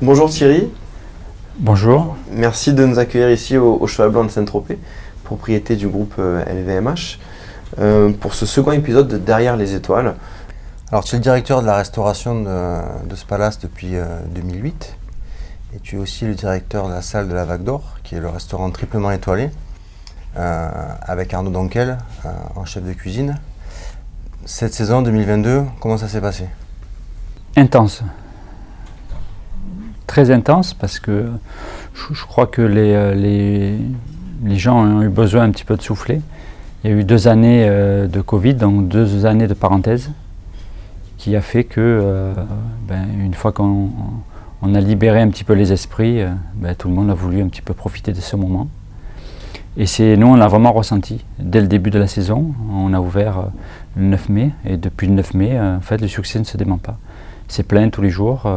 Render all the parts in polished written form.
Bonjour Thierry. Bonjour. Merci de nous accueillir ici au Cheval Blanc de Saint-Tropez, propriété du groupe LVMH, pour ce second épisode de Derrière les étoiles. Alors tu es le directeur de la restauration de ce palace depuis 2008 et tu es aussi le directeur de la salle de la Vague d'Or, qui est le restaurant triplement étoilé, avec Arnaud Donquel en chef de cuisine. Cette saison 2022, comment ça s'est passé? Intense. Très intense parce que je crois que les gens ont eu besoin un petit peu de souffler. Il y a eu 2 années de Covid, donc 2 années de parenthèse, qui a fait que une fois qu'on a libéré un petit peu les esprits, tout le monde a voulu un petit peu profiter de ce moment. Et nous, on l'a vraiment ressenti. Dès le début de la saison, on a ouvert le 9 mai, et depuis le 9 mai, en fait, le succès ne se dément pas. C'est plein tous les jours,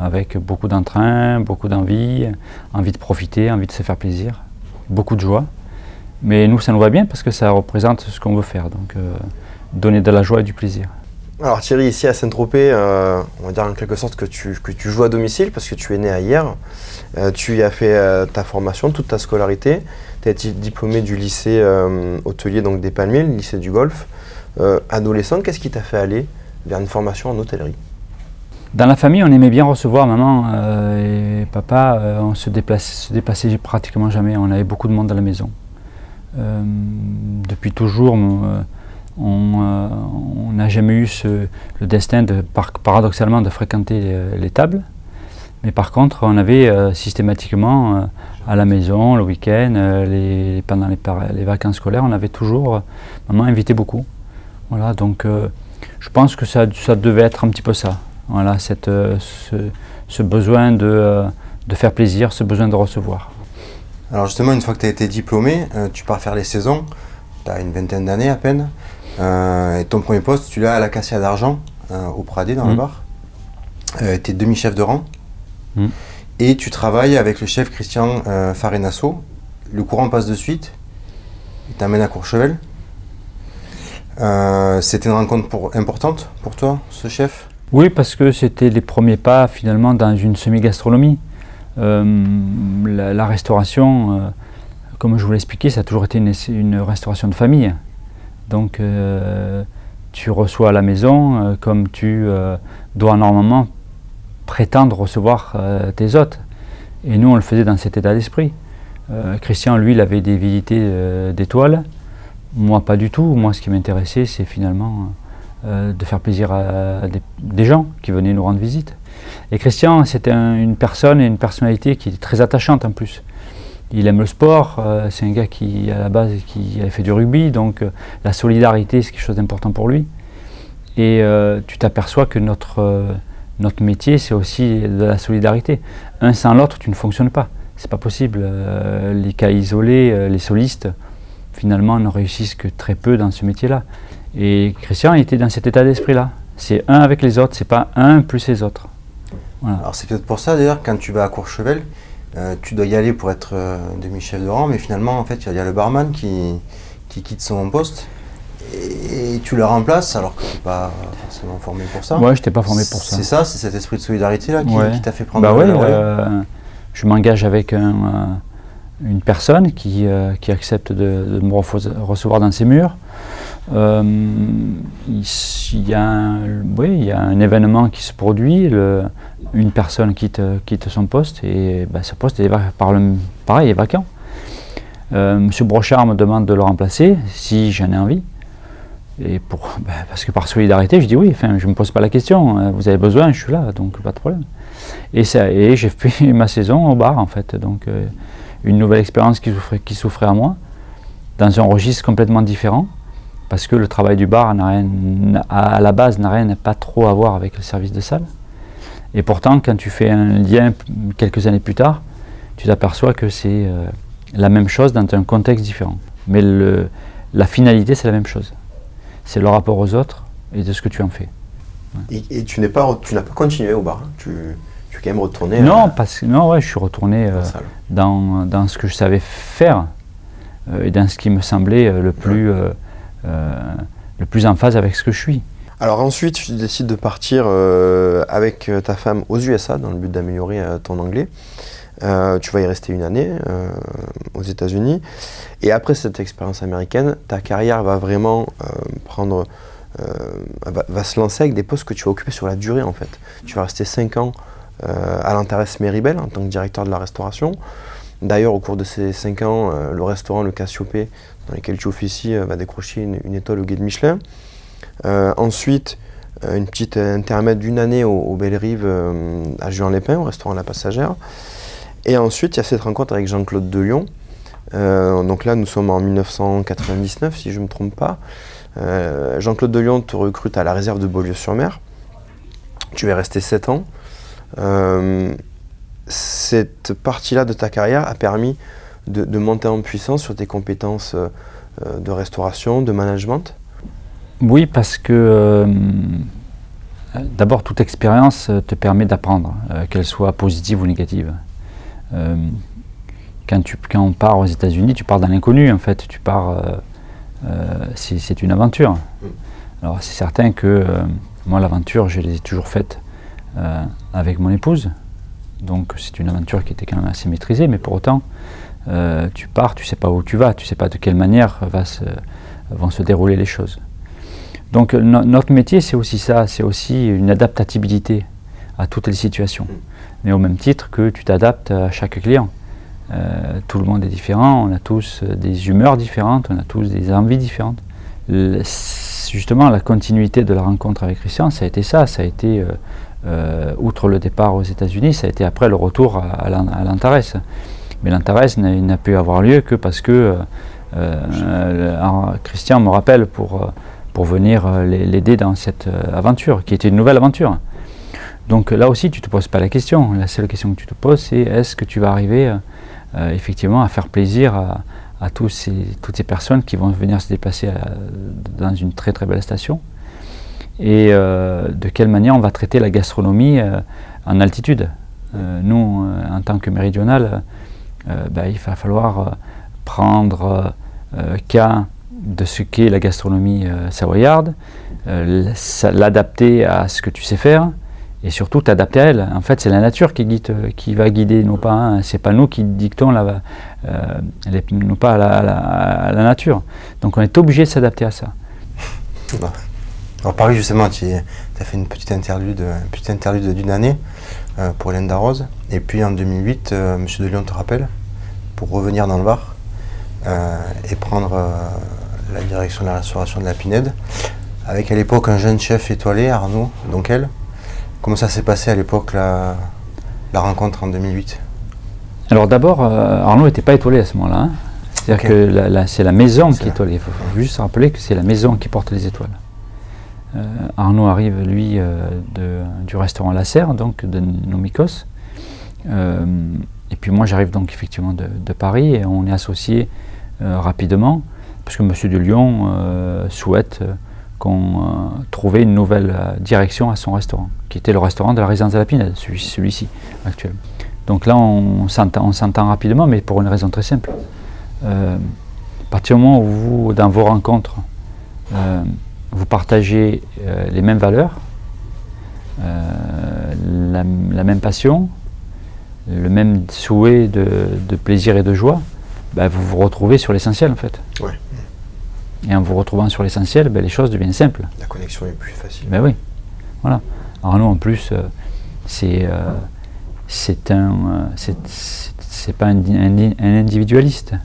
avec beaucoup d'entrain, beaucoup d'envie, envie de profiter, envie de se faire plaisir, beaucoup de joie. Mais nous, ça nous va bien parce que ça représente ce qu'on veut faire, donc donner de la joie et du plaisir. Alors Thierry, ici à Saint-Tropez, on va dire en quelque sorte que tu joues à domicile parce que tu es né à Hyères. Tu y as fait ta formation, toute ta scolarité. Tu as été diplômé du lycée hôtelier, donc des Palmiers, le lycée du Golfe. Adolescent, qu'est-ce qui t'a fait aller vers une formation en hôtellerie? Dans la famille, on aimait bien recevoir maman et papa. On se déplaçait pratiquement jamais. On avait beaucoup de monde à la maison. Depuis toujours, on n'a jamais eu le destin, paradoxalement, de fréquenter les tables. Mais par contre, on avait systématiquement à la maison, le week-end, pendant les vacances scolaires, on avait toujours maman invité beaucoup. Voilà, donc je pense que ça devait être un petit peu ça. Voilà, ce besoin de faire plaisir, ce besoin de recevoir. Alors justement, une fois que tu as été diplômé, tu pars faire les saisons, tu as une vingtaine d'années à peine, et ton premier poste, tu l'as à l'Acacia d'Argent, au Pradé, dans le Var. Tu es demi-chef de rang, et tu travailles avec le chef Christian Farenasso. Le courant passe de suite, il t'amène à Courchevel. C'était une rencontre importante pour toi, ce chef? Oui, parce que c'était les premiers pas finalement dans une semi-gastronomie. La restauration, comme je vous l'ai expliqué, ça a toujours été une restauration de famille. Donc tu reçois à la maison comme tu dois normalement prétendre recevoir tes hôtes. Et nous, on le faisait dans cet état d'esprit. Christian, lui, il avait des vérités d'étoiles. Moi, pas du tout. Moi, ce qui m'intéressait, c'est finalement de faire plaisir à des gens qui venaient nous rendre visite. Et Christian, c'était une personne et une personnalité qui est très attachante en plus. Il aime le sport, c'est un gars qui, à la base, qui avait fait du rugby, donc la solidarité, c'est quelque chose d'important pour lui. Et tu t'aperçois que notre métier, c'est aussi de la solidarité. Un sans l'autre, tu ne fonctionnes pas. C'est pas possible. Les cas isolés, les solistes, finalement, ne réussissent que très peu dans ce métier-là. Et Christian était dans cet état d'esprit-là. C'est un avec les autres, c'est pas un plus les autres. Voilà. Alors c'est peut-être pour ça d'ailleurs, quand tu vas à Courchevel, tu dois y aller pour être demi-chef de rang, mais finalement, en fait, il y a le barman qui quitte son poste et tu le remplaces alors que tu n'es pas forcément formé pour ça. Ouais, je n'étais pas formé pour ça. C'est ça, c'est cet esprit de solidarité-là qui t'a fait prendre je m'engage avec une personne qui accepte de me recevoir dans ses murs. Il y a un événement qui se produit, une personne quitte son poste et ce poste est pareil, est vacant. Monsieur Brochard me demande de le remplacer si j'en ai envie. Et parce que par solidarité, je dis oui, je ne me pose pas la question, vous avez besoin, je suis là, donc pas de problème. Et j'ai fait ma saison au bar en fait, donc une nouvelle expérience qui s'offrait à moi, dans un registre complètement différent. Parce que le travail du bar à la base n'a pas trop à voir avec le service de salle. Et pourtant, quand tu fais un lien quelques années plus tard, tu t'aperçois que c'est la même chose dans un contexte différent. Mais la finalité, c'est la même chose. C'est le rapport aux autres et de ce que tu en fais. Ouais. Et tu n'as pas continué au bar, hein. Tu es quand même retourné je suis retourné dans ce que je savais faire et dans ce qui me semblait le plus en phase avec ce que je suis. Alors ensuite, tu décides de partir avec ta femme aux USA dans le but d'améliorer ton anglais. Tu vas y rester une année aux États-Unis. Et après cette expérience américaine, ta carrière va vraiment va se lancer avec des postes que tu vas occuper sur la durée en fait. Tu vas rester 5 ans à l'Antares Méribel en tant que directeur de la restauration. D'ailleurs, au cours de ces 5 ans, le restaurant Le Cassiopée, dans lequel tu officies, va décrocher une étoile au guide Michelin. Ensuite, une petite intermède d'une année aux Belles Rives à Juan-les-Pins, au restaurant La Passagère. Et ensuite, il y a cette rencontre avec Jean-Claude Delion. Donc là, nous sommes en 1999, si je ne me trompe pas. Jean-Claude Delion te recrute à la réserve de Beaulieu-sur-Mer. Tu vas rester 7 ans. Cette partie-là de ta carrière a permis de monter en puissance sur tes compétences de restauration, de management. Oui, parce que d'abord, toute expérience te permet d'apprendre, qu'elle soit positive ou négative. Quand on part aux États-Unis, tu pars dans l'inconnu, en fait. Tu pars, c'est une aventure. Alors, c'est certain que moi, l'aventure, je l'ai toujours faite avec mon épouse. Donc, c'est une aventure qui était quand même assez maîtrisée, mais pour autant, tu pars, tu ne sais pas où tu vas, tu ne sais pas de quelle manière vont se dérouler les choses. Donc notre métier, c'est aussi ça, c'est aussi une adaptabilité à toutes les situations. Mais au même titre que tu t'adaptes à chaque client. Tout le monde est différent, on a tous des humeurs différentes, on a tous des envies différentes. Justement, la continuité de la rencontre avec Christian, ça a été ça, ça a été, outre le départ aux États-Unis, ça a été après le retour à l'Antares. Mais l'Antares n'a pu avoir lieu que parce que Christian me rappelle pour venir l'aider dans cette aventure, qui était une nouvelle aventure. Donc là aussi, tu ne te poses pas la question. La seule question que tu te poses, c'est est-ce que tu vas arriver effectivement à faire plaisir à toutes ces personnes qui vont venir se déplacer dans une très très belle station, et de quelle manière on va traiter la gastronomie en altitude. Nous, en tant que méridional, il va falloir prendre cas de ce qu'est la gastronomie savoyarde, l'adapter à ce que tu sais faire, et surtout t'adapter à elle. En fait, c'est la nature qui va guider nos pas. Hein. C'est pas nous qui dictons nos pas à la nature. Donc on est obligé de s'adapter à ça. Alors Paris, justement, tu as fait une petite interlude d'une année pour Hélène Darroze. Et puis en 2008, M. Delion te rappelle pour revenir dans le Var et prendre la direction de la restauration de la Pinède, avec à l'époque un jeune chef étoilé, Arnaud Donquel. Comment ça s'est passé à l'époque, la rencontre en 2008? Alors d'abord, Arnaud n'était pas étoilé à ce moment-là. Hein. C'est-à-dire que c'est la maison qui est étoilée. Il faut juste rappeler que c'est la maison qui porte les étoiles. Arnaud arrive, lui, du restaurant La Serre, donc de Nomikos. Et puis moi, j'arrive donc effectivement de Paris, et on est associés rapidement, parce que M. Delion souhaite qu'on trouvait une nouvelle direction à son restaurant, qui était le restaurant de la résidence de la Pinède, celui-ci actuellement. Donc là, on s'entend rapidement, mais pour une raison très simple. À partir du moment où vous, dans vos rencontres, vous partagez les mêmes valeurs, la même passion, le même souhait de plaisir et de joie, vous vous retrouvez sur l'essentiel en fait. Ouais. Et en vous retrouvant sur l'essentiel, les choses deviennent simples. La connexion est plus facile. Oui, voilà. Arnaud en plus, c'est pas un individualiste.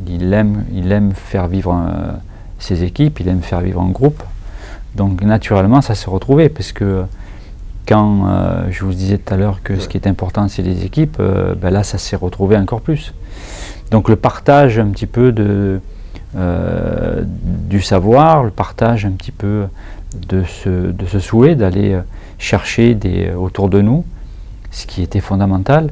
Il aime faire vivre ses équipes, il aime faire vivre un groupe. Donc naturellement, ça se retrouvait, parce que quand je vous disais tout à l'heure que ce qui est important, c'est les équipes, là, ça s'est retrouvé encore plus. Donc le partage un petit peu du savoir, le partage un petit peu de ce souhait d'aller chercher autour de nous ce qui était fondamental,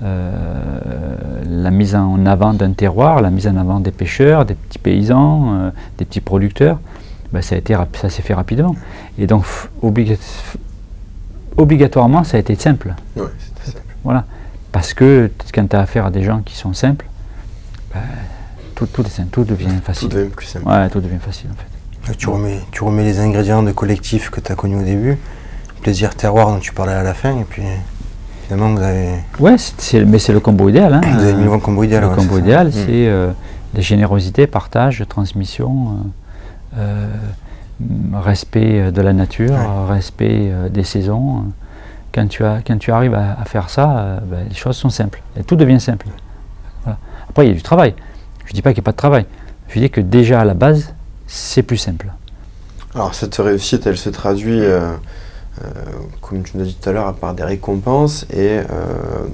la mise en avant d'un terroir, la mise en avant des pêcheurs, des petits paysans, des petits producteurs, ça s'est fait rapidement. Et donc obligatoirement, ça a été simple. Oui, c'était simple. Voilà. Parce que quand tu as affaire à des gens qui sont simples, tout est simple, tout devient facile. Tout devient plus simple. Ouais, tout devient facile en fait. Tu remets les ingrédients de collectif que tu as connus au début, plaisir terroir dont tu parlais à la fin, et puis finalement vous avez... Ouais, mais c'est le combo idéal. Hein. Vous avez mis le combo idéal. Le combo idéal, c'est la générosité, partage, transmission, respect de la nature, respect des saisons. Quand tu arrives à faire ça, les choses sont simples. Et tout devient simple. Voilà. Après, il y a du travail. Je ne dis pas qu'il n'y a pas de travail. Je dis que déjà à la base, c'est plus simple. Alors cette réussite, elle se traduit, comme tu nous as dit tout à l'heure, par des récompenses. Et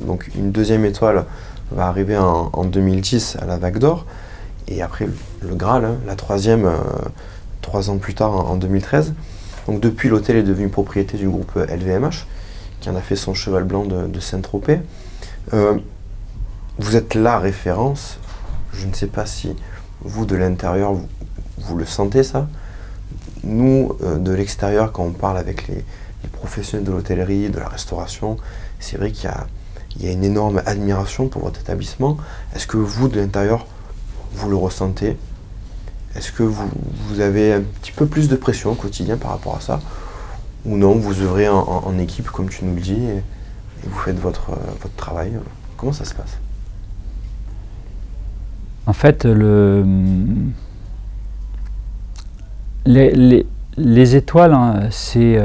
donc une deuxième étoile va arriver en 2010 à la Vague d'Or. Et après le Graal, hein, la troisième, 3 ans plus tard en 2013. Donc depuis, l'hôtel est devenu propriété du groupe LVMH, qui en a fait son cheval blanc de Saint-Tropez. Vous êtes la référence. Je ne sais pas si vous, de l'intérieur, vous le sentez ça. Nous, de l'extérieur, quand on parle avec les professionnels de l'hôtellerie, de la restauration, c'est vrai qu'il y a une énorme admiration pour votre établissement. Est-ce que vous, de l'intérieur, vous le ressentez? Est-ce que vous avez un petit peu plus de pression au quotidien par rapport à ça? Ou non, vous œuvrez en équipe, comme tu nous le dis, et vous faites votre travail? Comment ça se passe? En fait, les étoiles, hein, c'est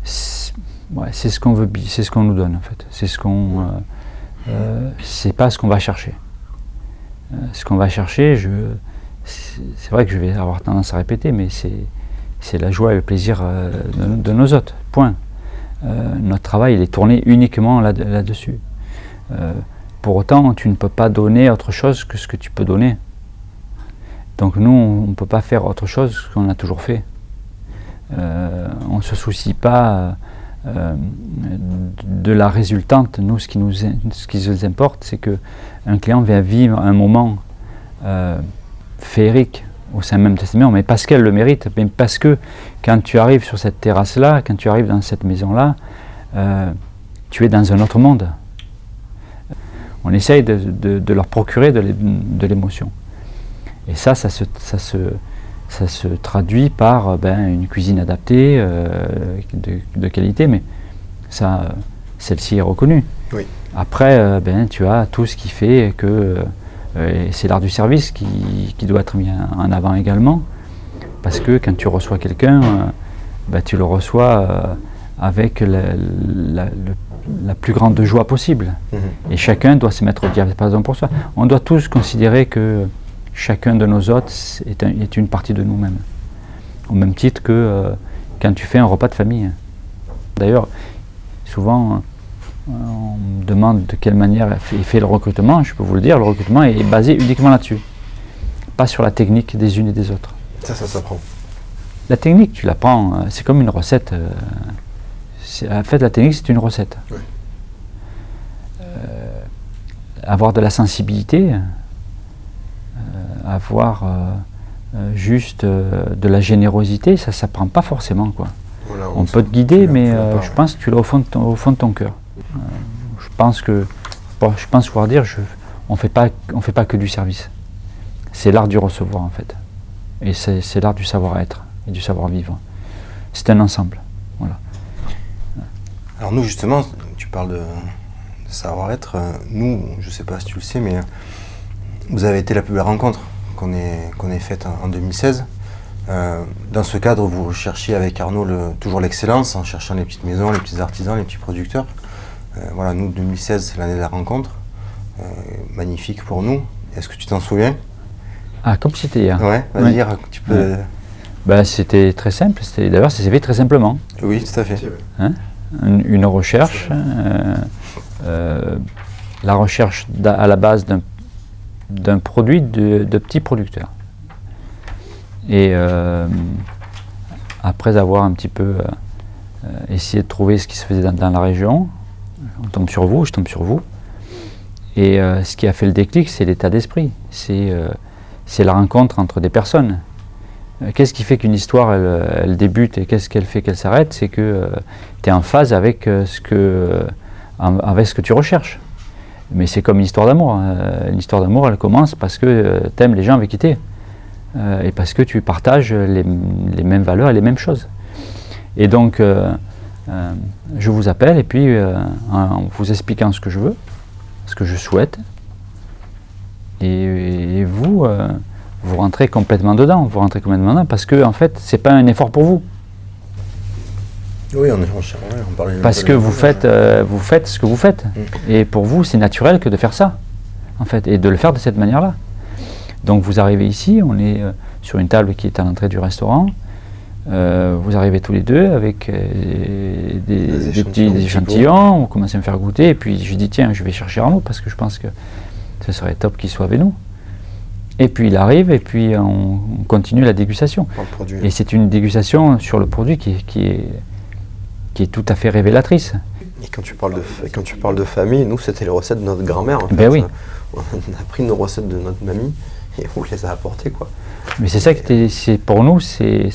ce qu'on veut, c'est ce qu'on nous donne en fait. C'est pas ce qu'on va chercher. Ce qu'on va chercher, c'est vrai que je vais avoir tendance à répéter, mais c'est la joie et le plaisir de nos hôtes. Point. Notre travail, il est tourné uniquement là-dessus. Pour autant, tu ne peux pas donner autre chose que ce que tu peux donner. Donc nous, on ne peut pas faire autre chose qu'on a toujours fait. On ne se soucie pas de la résultante. Nous, ce qui nous importe, c'est qu'un client vient vivre un moment féerique au sein même de cette maison, mais parce qu'elle le mérite, mais parce que quand tu arrives sur cette terrasse-là, quand tu arrives dans cette maison-là, tu es dans un autre monde. On essaye de leur procurer de l'émotion. Et ça se traduit par une cuisine adaptée, de qualité, mais celle-ci est reconnue. Oui. Après, tu as tout ce qui fait que c'est l'art du service qui doit être mis en avant également, parce que quand tu reçois quelqu'un, tu le reçois avec la plus grande joie possible. Et chacun doit se mettre au diapason pour soi. On doit tous considérer que chacun de nos hôtes est une partie de nous-mêmes. Au même titre que quand tu fais un repas de famille. D'ailleurs, souvent, on me demande de quelle manière est fait le recrutement. Je peux vous le dire, le recrutement est basé uniquement là-dessus. Pas sur la technique des unes et des autres. Ça s'apprend. La technique, tu l'apprends, c'est comme une recette. En fait, la technique, c'est une recette. Oui. Avoir de la sensibilité, avoir juste de la générosité, ça ne s'apprend pas forcément, quoi. Voilà, on peut te guider, mais je pense que tu l'as au fond de ton cœur. Je pense pouvoir dire, on fait pas que du service. C'est l'art du recevoir, en fait. Et c'est l'art du savoir-être et du savoir-vivre. C'est un ensemble. Voilà. Alors nous, justement, tu parles de savoir-être. Nous, je ne sais pas si tu le sais, mais vous avez été la plus belle rencontre qu'on ait faite en 2016. Dans ce cadre, vous recherchiez avec Arnaud toujours l'excellence, en cherchant les petites maisons, les petits artisans, les petits producteurs. Voilà, nous, 2016, c'est l'année de la rencontre. Magnifique pour nous. Est-ce que tu t'en souviens? Ah, comme c'était hier. Ouais, vas-y, dire, tu peux... C'était très simple. D'ailleurs, ça s'est fait très simplement. Oui, tout à fait. Hein? Une recherche, la recherche à la base d'un produit de petits producteurs. Et après avoir un petit peu essayé de trouver ce qui se faisait dans la région, je tombe sur vous. Et ce qui a fait le déclic, c'est l'état d'esprit. C'est la rencontre entre des personnes. Qu'est-ce qui fait qu'une histoire, elle débute et qu'est-ce qu'elle fait qu'elle s'arrête? C'est que tu es en phase avec ce que tu recherches. Mais c'est comme une histoire d'amour. Une histoire d'amour, elle commence parce que tu aimes les gens avec qui tu es. et parce que tu partages les mêmes valeurs et les mêmes choses. Et donc, je vous appelle et puis en vous expliquant ce que je veux, ce que je souhaite, et vous, vous rentrez complètement dedans. Vous rentrez complètement dedans parce que en fait, c'est pas un effort pour vous. Oui, on parle parce que vous faites ce que vous faites. Et pour vous, c'est naturel que de faire ça, en fait, et de le faire de cette manière-là. Donc vous arrivez ici, on est sur une table qui est à l'entrée du restaurant. Vous arrivez tous les deux avec des petits échantillons, on commence à me faire goûter, et puis je dis tiens, je vais chercher Arnaud parce que je pense que ce serait top qu'il soit avec nous. Et puis il arrive, et puis on continue la dégustation. Et c'est une dégustation sur le produit qui est tout à fait révélatrice. Et quand tu parles de famille, nous c'était les recettes de notre grand-mère. En fait. Ben oui. On a pris nos recettes de notre mamie et on les a apportées, quoi. Mais c'est ça que c'est pour nous, c'est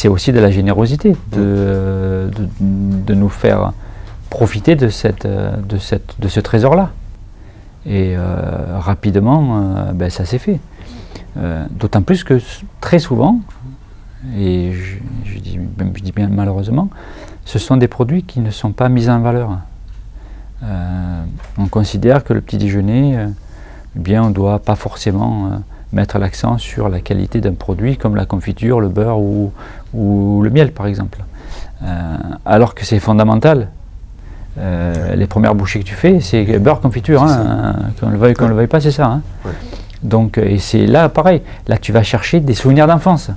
aussi de la générosité de nous faire profiter de ce trésor-là. Et rapidement, ça s'est fait. D'autant plus que très souvent, et je dis bien malheureusement, ce sont des produits qui ne sont pas mis en valeur. On considère que le petit déjeuner, on ne doit pas forcément mettre l'accent sur la qualité d'un produit comme la confiture, le beurre ou le miel par exemple. Alors que c'est fondamental. Les premières bouchées que tu fais, c'est beurre, confiture, qu'on le veuille pas, c'est ça. Hein. Ouais. Donc, et c'est là pareil, là tu vas chercher des souvenirs d'enfance.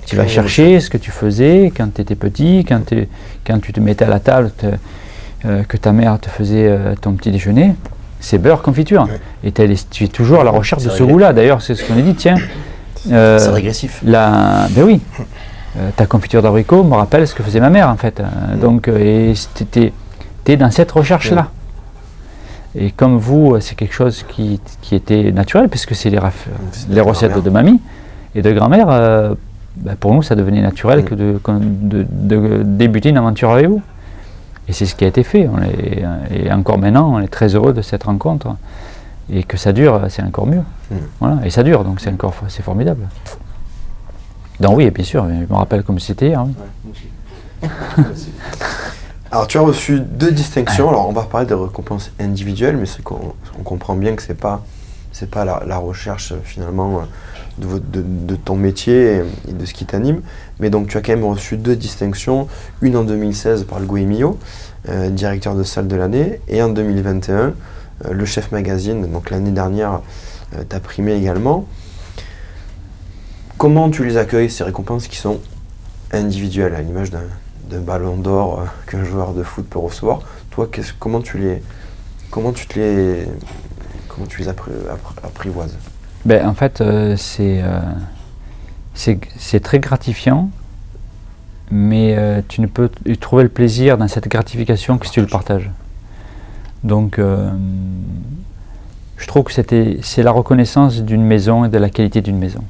Tu vas chercher ce que tu faisais quand tu étais petit, quand tu te mettais à la table, que ta mère te faisait ton petit déjeuner, c'est beurre, confiture. Ouais. Et tu es toujours à la recherche de ce goût-là. D'ailleurs, c'est ce qu'on a dit, tiens. C'est régressif. Ben oui. Ta confiture d'abricot me rappelle ce que faisait ma mère, en fait. Donc, et t'es dans cette recherche-là. Et comme vous, c'est quelque chose qui était naturel, puisque c'est les recettes de mamie et de grand-mère, pour nous, ça devenait naturel que de débuter une aventure avec vous. Et c'est ce qui a été fait. Et encore maintenant, on est très heureux de cette rencontre. Et que ça dure, c'est encore mieux. Voilà. Et ça dure, donc c'est formidable. Donc oui, bien sûr, je me rappelle comme c'était hier. Oui. Alors tu as reçu 2 distinctions. Alors on va parler des récompenses individuelles, mais c'est qu'on comprend bien que c'est pas la recherche finalement de ton métier et de ce qui t'anime. Mais donc tu as quand même reçu 2 distinctions, une en 2016 par le Goemio, directeur de salle de l'année, et en 2021 le Chef Magazine, donc l'année dernière, t'a primé également. Comment tu les accueilles, ces récompenses qui sont individuelles, à l'image d'un ballon d'or qu'un joueur de foot peut recevoir? Toi, comment tu les apprivoises? En fait, c'est très gratifiant, mais tu ne peux trouver le plaisir dans cette gratification que si tu le partages. Donc, je trouve que c'est la reconnaissance d'une maison et de la qualité d'une maison.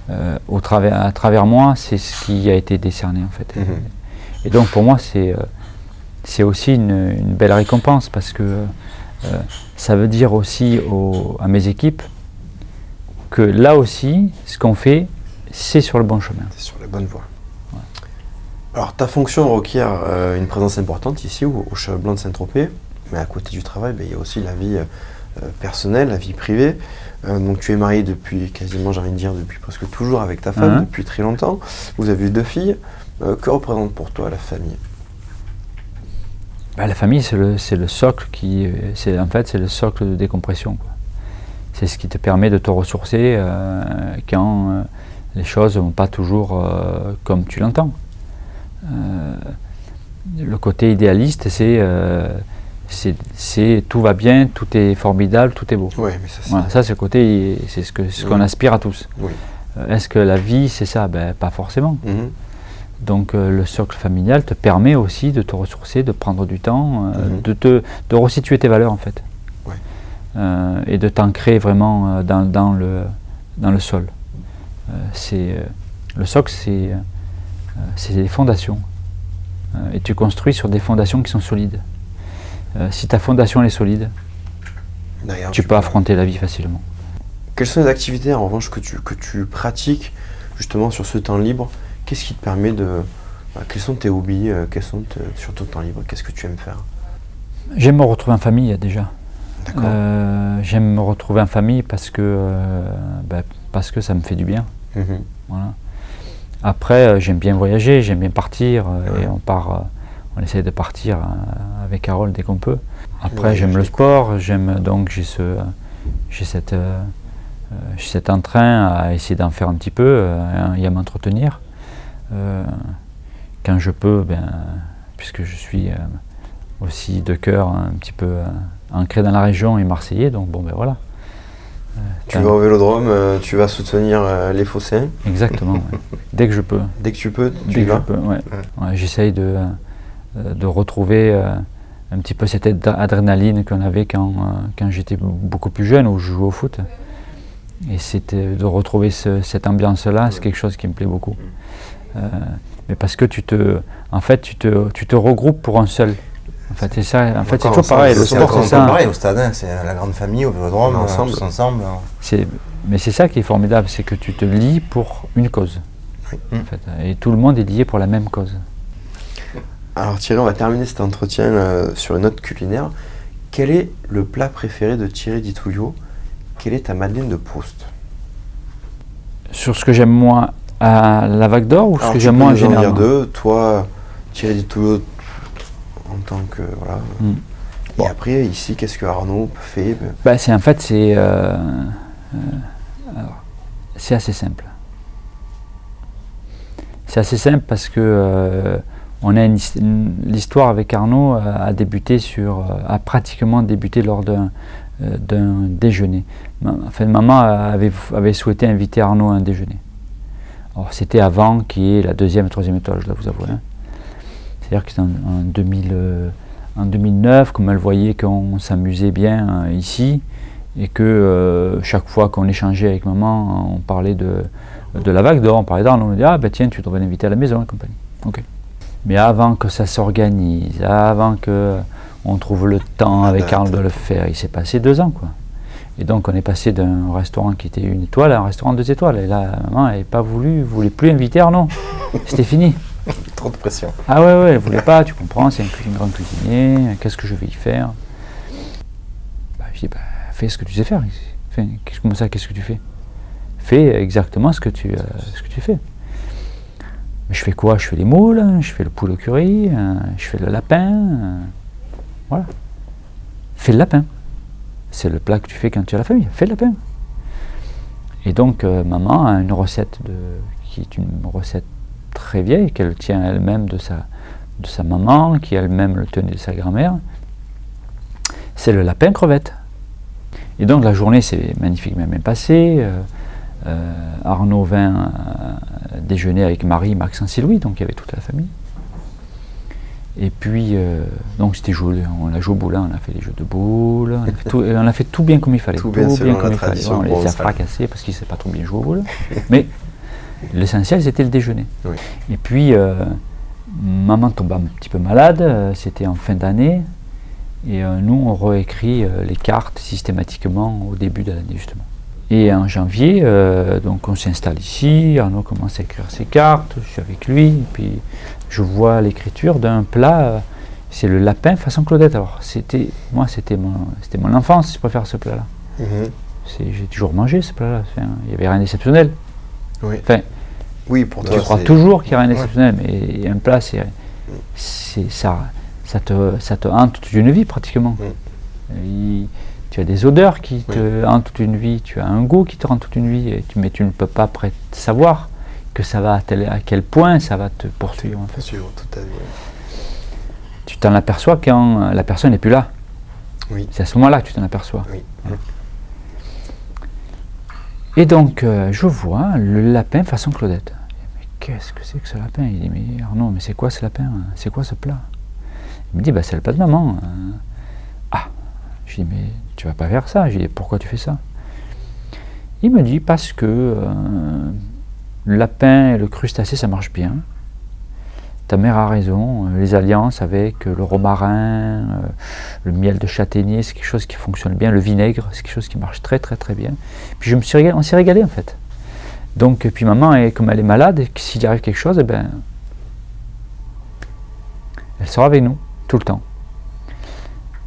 À travers moi, c'est ce qui a été décerné en fait. Et donc pour moi, c'est aussi une belle récompense parce que ça veut dire aussi à mes équipes que là aussi, ce qu'on fait, c'est sur le bon chemin. C'est sur la bonne voie. Ouais. Alors ta fonction requiert une présence importante ici au Cheval Blanc de Saint-Tropez, mais à côté du travail, il y a aussi la vie personnelle, la vie privée. Donc tu es marié depuis quasiment, j'ai envie de dire, depuis presque toujours avec ta femme, depuis très longtemps. Vous avez eu 2 filles. Que représente pour toi la famille? La famille, c'est le socle c'est le socle de décompression, quoi. C'est ce qui te permet de te ressourcer quand les choses ne vont pas toujours comme tu l'entends. Le côté idéaliste, c'est tout va bien, tout est formidable, tout est beau. Ouais, mais ça, voilà, ça c'est le côté, c'est ce qu'on aspire à tous. Oui. Est-ce que la vie c'est ça? Pas forcément. Donc le socle familial te permet aussi de te ressourcer, de prendre du temps, de resituer tes valeurs en fait. Ouais. Et de t'ancrer vraiment dans le sol. Le socle c'est les fondations. Et tu construis sur des fondations qui sont solides. Si ta fondation est solide, tu peux affronter la vie facilement. Quelles sont les activités en revanche que tu pratiques justement sur ce temps libre? Qu'est-ce qui te permet de... quels sont tes hobbies? Sur ton temps libre? Qu'est-ce que tu aimes faire? J'aime me retrouver en famille déjà. D'accord. J'aime me retrouver en famille parce que ça me fait du bien. Voilà. Après, j'aime bien voyager, j'aime bien partir et on essaie de partir avec Carole dès qu'on peut. Après, j'aime le sport, j'ai cet entrain à essayer d'en faire un petit peu et à m'entretenir. Quand je peux, puisque je suis aussi de cœur un petit peu ancré dans la région et marseillais, donc voilà. Tu vas au Vélodrome, tu vas soutenir les Phocéens? Exactement, ouais. Dès que je peux. Dès que tu peux, tu y vas? Ouais. J'essaye de retrouver un petit peu cette adrénaline qu'on avait quand j'étais beaucoup plus jeune, où je jouais au foot. Et c'était de retrouver cette ambiance-là, c'est quelque chose qui me plaît beaucoup. Mais parce que tu te regroupes pour un seul. En fait, c'est ça. En fait, c'est toujours pareil. Le sport, c'est ça. Pareil au stade, hein, c'est la grande famille au Vélodrome, ensemble. Mais c'est ça qui est formidable, c'est que tu te lies pour une cause. Oui. En fait, et tout le monde est lié pour la même cause. Alors Thierry, on va terminer cet entretien sur une note culinaire. Quel est le plat préféré de Thierry Di Tullio? Quelle est ta Madeleine de Proust? Sur ce que j'aime moi à la Vague d'Or ou ce que j'aime moi en général? Deux, toi, Thierry Di Tullio en tant que voilà. Et après ici, qu'est-ce que Arnaud fait? C'est assez simple. C'est assez simple parce que l'histoire avec Arnaud a pratiquement débuté lors d'un déjeuner. Maman avait souhaité inviter Arnaud à un déjeuner. Alors c'était avant qu'il y ait la 2e et 3e étoile, je dois vous avouer. C'est-à-dire que c'était en 2009, comme elle voyait qu'on s'amusait bien ici, et que chaque fois qu'on échangeait avec maman, on parlait de la Vague d'Or, on parlait d'Arnaud, on dit tiens, tu devrais l'inviter à la maison et compagnie. Okay. Mais avant que ça s'organise, avant qu'on trouve le temps avec Arnaud de le faire, il s'est passé 2 ans, quoi. Et donc on est passé d'un restaurant qui était 1 étoile à un restaurant 2 étoiles. Et là, maman n'avait pas voulait plus inviter Arnaud. C'était fini. Trop de pression. Ah ouais, elle voulait pas, tu comprends, c'est un grand cuisinier, qu'est-ce que je vais y faire? Je dis, fais ce que tu sais faire. Comment ça, qu'est-ce que tu fais? Fais exactement ce que tu fais. Mais je fais quoi? Je fais les moules, je fais le poulet au curry, je fais le lapin. Voilà. Fais le lapin. C'est le plat que tu fais quand tu as la famille. Fais le lapin. Et donc, maman a une recette qui est une recette très vieille, qu'elle tient elle-même de sa maman, qui elle-même le tenait de sa grand-mère. C'est le lapin crevette. Et donc, la journée s'est magnifiquement bien passée. Arnaud vint déjeuner avec Marie, Maxence et Louis, donc il y avait toute la famille. Et puis, donc c'était joué, on a joué au boulin, on a fait les jeux de boules, on a fait tout bien comme il fallait. Tout bien comme il fallait. On les a fracassés parce qu'ils ne savaient pas trop bien jouer au boule. Mais l'essentiel, c'était le déjeuner. Oui. Et puis, maman tomba un petit peu malade, c'était en fin d'année. Et nous, on réécrit les cartes systématiquement au début de l'année, justement. Et en janvier, donc on s'installe ici, Arnaud commence à écrire ses cartes, je suis avec lui, et puis je vois l'écriture d'un plat, c'est le lapin façon Claudette. Alors c'était mon enfance, je préfère ce plat-là. J'ai toujours mangé ce plat-là, il n'y avait rien d'exceptionnel. Oui. Oui, pour toi. Tu crois toujours qu'il n'y a rien d'exceptionnel, mais un plat, ça te hante toute une vie pratiquement. Tu as des odeurs qui te hantent toute une vie, tu as un goût qui te rend toute une vie, mais tu ne peux pas savoir que ça va à quel point ça va te poursuivre. En fait. Poursuivre toute ta vie. Tu t'en aperçois quand la personne n'est plus là. Oui. C'est à ce moment-là que tu t'en aperçois. Oui. Et donc, je vois le lapin façon Claudette. Mais qu'est-ce que c'est que ce lapin? Il dit, mais Arnaud, mais c'est quoi ce lapin? C'est quoi ce plat? Il me dit, c'est le plat de maman. Je dis, mais tu vas pas faire ça. Je dis, pourquoi tu fais ça? Il me dit, parce que le lapin et le crustacé, ça marche bien. ta mère a raison, les alliances avec le romarin, le miel de châtaignier, c'est quelque chose qui fonctionne bien, le vinaigre, c'est quelque chose qui marche très très très bien. Puis on s'est régalé en fait. Donc, puis maman, comme elle est malade, et s'il y arrive quelque chose, eh ben, elle sera avec nous tout le temps.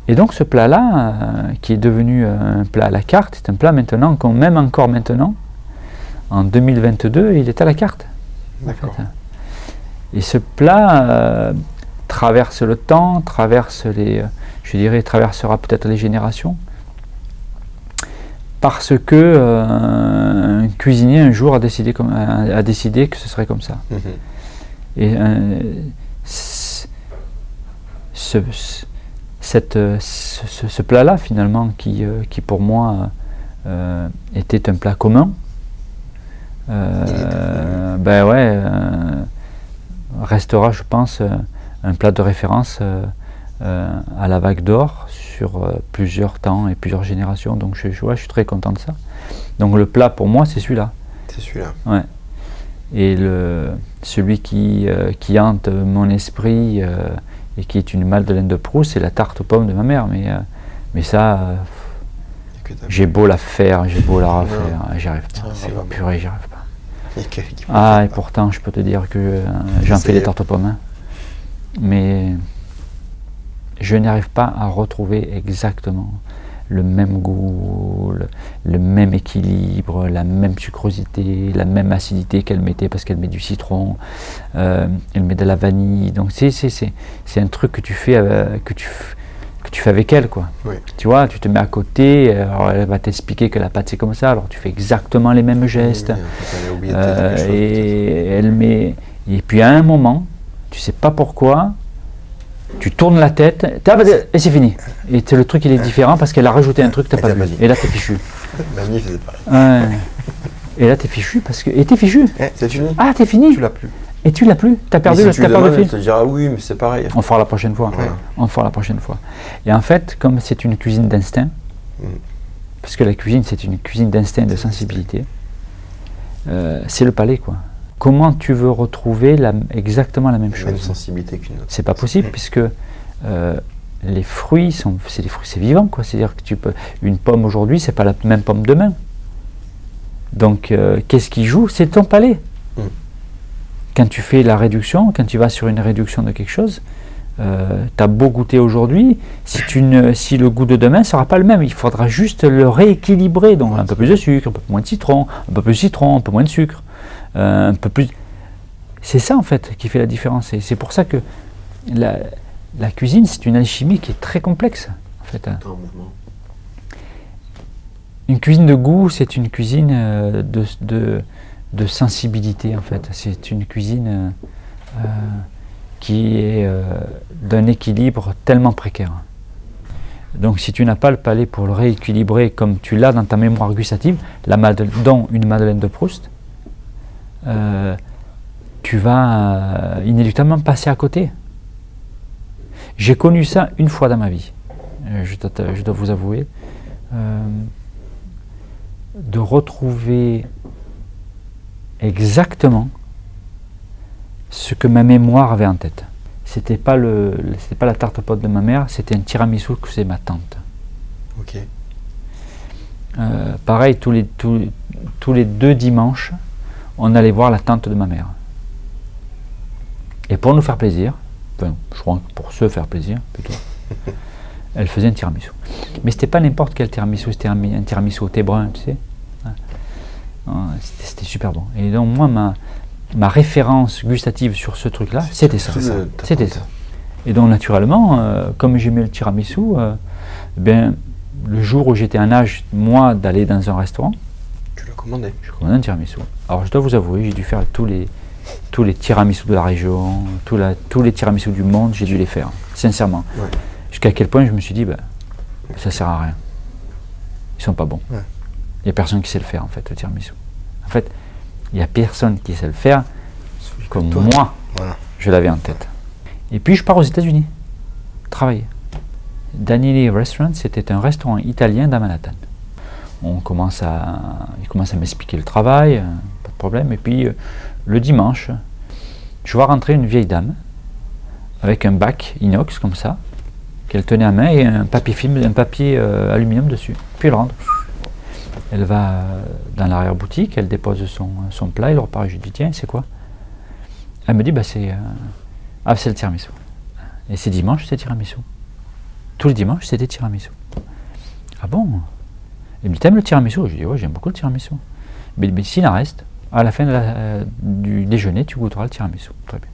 Et donc ce plat-là, qui est devenu un plat à la carte, est un plat maintenant, même encore maintenant, en 2022, il est à la carte. D'accord. En fait. Et ce plat traverse le temps, traversera peut-être les générations, parce que un cuisinier un jour a décidé que ce serait comme ça. Et ce plat-là, finalement, qui pour moi était un plat commun, restera, je pense, un plat de référence à la Vague d'Or sur plusieurs temps et plusieurs générations. Donc je suis très content de ça. Donc le plat pour moi, c'est celui-là. C'est celui-là. Ouais. Et celui qui hante mon esprit et qui est une Madeleine de Proust, c'est la tarte aux pommes de ma mère. Mais ça, j'ai beau la faire, j'ai beau la refaire, j'y arrive pas. Purée, j'y arrive pas. Et pourtant, je peux te dire que j'en fais des tartes aux pommes. Mais je n'arrive pas à retrouver exactement le même goût, le même équilibre, la même sucrosité, la même acidité qu'elle mettait parce qu'elle met du citron, elle met de la vanille. Donc c'est un truc que tu fais avec elle, quoi. Oui. Tu vois, tu te mets à côté, alors elle va t'expliquer que la pâte c'est comme ça, alors tu fais exactement les mêmes gestes. Oui, et puis à un moment, tu sais pas pourquoi, tu tournes la tête, et c'est fini. Et le truc il est différent parce qu'elle a rajouté un truc que tu n'as pas vu. Et là t'es fichu. Mamie faisait pareil. Et là t'es fichu parce que. Et t'es fichu. C'est fini. Ah, t'es fini. Tu l'as plus. Et tu l'as plus. T'as perdu le fil. Tu te diras oui, mais c'est pareil. On fera la prochaine fois. Voilà. On fera la prochaine fois. Et en fait, comme c'est une cuisine d'instinct, parce que la cuisine c'est une cuisine d'instinct et de sensibilité, c'est le palais, quoi. Comment tu veux retrouver exactement la même chose? Même sensibilité qu'une autre. C'est pas possible puisque les fruits c'est vivant, quoi. C'est-à-dire que une pomme aujourd'hui, c'est pas la même pomme demain. Donc qu'est-ce qui joue? C'est ton palais. Quand tu fais la réduction, quand tu vas sur une réduction de quelque chose, tu as beau goûter aujourd'hui, si le goût de demain ne sera pas le même, il faudra juste le rééquilibrer. Donc un peu plus de sucre, un peu moins de citron, un peu plus de citron, un peu moins de sucre, un peu plus. C'est ça en fait qui fait la différence. Et c'est pour ça que la cuisine, c'est une alchimie qui est très complexe. En fait. Une cuisine de goût, c'est une cuisine de sensibilité en fait. C'est une cuisine qui est d'un équilibre tellement précaire. Donc si tu n'as pas le palais pour le rééquilibrer comme tu l'as dans ta mémoire gustative, dont une Madeleine de Proust, tu vas inéluctablement passer à côté. J'ai connu ça une fois dans ma vie, je dois vous avouer, de retrouver exactement ce que ma mémoire avait en tête. C'était pas la tarte aux pommes de ma mère, c'était un tiramisu que faisait ma tante. Ok. Pareil, tous les 2 dimanches, on allait voir la tante de ma mère. Et pour nous faire plaisir, enfin, je crois que pour se faire plaisir plutôt, elle faisait un tiramisu. Mais c'était pas n'importe quel tiramisu, c'était un tiramisu au thé brun, tu sais. C'était super bon. Et donc moi, ma référence gustative sur ce truc-là, c'était ça. C'était ça. Et donc naturellement, comme j'aimais le tiramisu, le jour où j'étais en âge, moi, d'aller dans un restaurant, tu l'as commandé. Je commandais un tiramisu. Alors je dois vous avouer, j'ai dû faire tous les tiramisus de la région, tous les tiramisus du monde, j'ai dû les faire, sincèrement. Ouais. Jusqu'à quel point je me suis dit, ça sert à rien. Ils sont pas bons. Ouais. Il n'y a personne qui sait le faire en fait, le tiramisu. En fait, il n'y a personne qui sait le faire comme moi, voilà. Je l'avais en tête. Et puis je pars aux États-Unis, travailler. Daniele Restaurant, c'était un restaurant italien dans Manhattan. Il commence à m'expliquer le travail, pas de problème. Et puis le dimanche, je vois rentrer une vieille dame avec un bac inox comme ça, qu'elle tenait à main et un papier film, un papier aluminium dessus. Puis elle rentre. Elle va dans l'arrière-boutique, elle dépose son plat, elle repart. Je lui dis tiens, c'est quoi? Elle me dit c'est le tiramisu. Et c'est dimanche, c'est tiramisu. Tous les dimanches, c'était tiramisu. Ah bon? Elle me dit t'aimes le tiramisu? Je dis ouais, j'aime beaucoup le tiramisu. Mais s'il en reste, à la fin du déjeuner, tu goûteras le tiramisu. Très bien.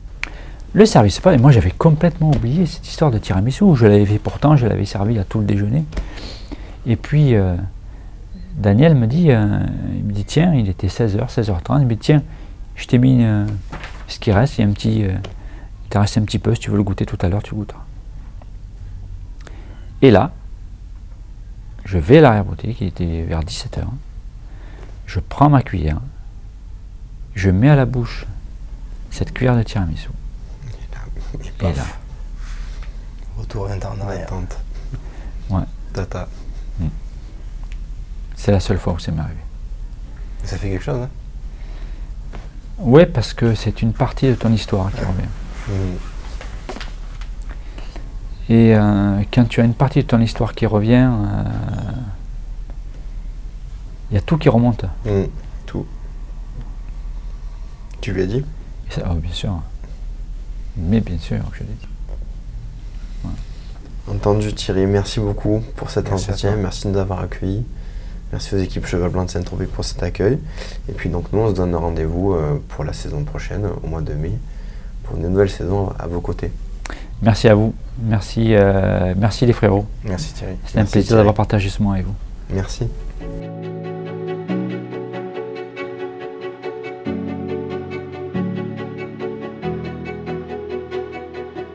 Le service, et moi j'avais complètement oublié cette histoire de tiramisu. Je l'avais fait pourtant, je l'avais servi à tout le déjeuner. Et puis Daniel me dit, tiens, il était 16h, 16h30, il me dit tiens, je t'ai mis ce qui reste, il t'en reste un petit peu, si tu veux le goûter tout à l'heure, tu goûteras. Et là, je vais à l'arrière-boutique, il était vers 17h, je prends ma cuillère, je mets à la bouche cette cuillère de tiramisu. Et là, retour 20 ans en arrière. Ouais. Tata. C'est la seule fois où ça m'est arrivé. Ça fait quelque chose, hein? Ouais, parce que c'est une partie de ton histoire qui revient. Et quand tu as une partie de ton histoire qui revient, il y a tout qui remonte. Tout. Tu lui as dit? Bien sûr. Mais bien sûr, je l'ai dit. Ouais. Entendu Thierry, merci beaucoup pour cet entretien, merci de nous avoir accueillis. Merci aux équipes Cheval Blanc de Saint-Tropez pour cet accueil. Et puis donc nous on se donne rendez-vous pour la saison prochaine, au mois de mai, pour une nouvelle saison à vos côtés. Merci à vous, merci les frérots. Merci Thierry. C'était un plaisir d'avoir partagé ce moment avec vous. Merci.